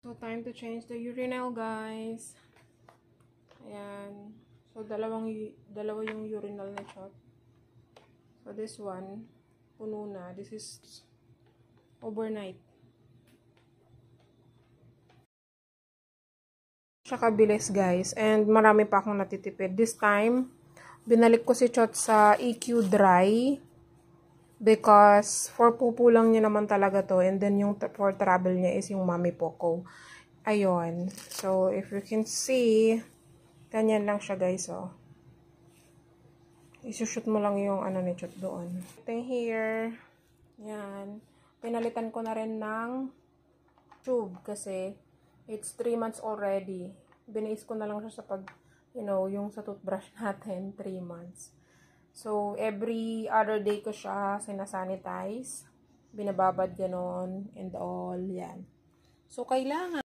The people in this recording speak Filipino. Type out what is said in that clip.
So, time to change the urinal, guys. Ayan. So, dalawa yung urinal na shot. So, this one, puno na. This is overnight. Siya kabilis, guys. And marami pa akong natitipid. This time, binalik ko si Chot sa EQ Dry. Because, for pupo lang niya naman talaga to. And then, yung for travel niya is yung Mami Poco. Ayun. So, if you can see, ganyan lang siya, guys, oh. Isushoot mo lang yung ano ni Chot doon. Thing here. Yan. Pinalitan ko na rin ng tube kasi it's 3 months already. Biniis ko na lang siya sa yung sa toothbrush natin, 3 months. So, every other day ko siya sinasanitize. Binababad ganon and all. Yan. So, kailangan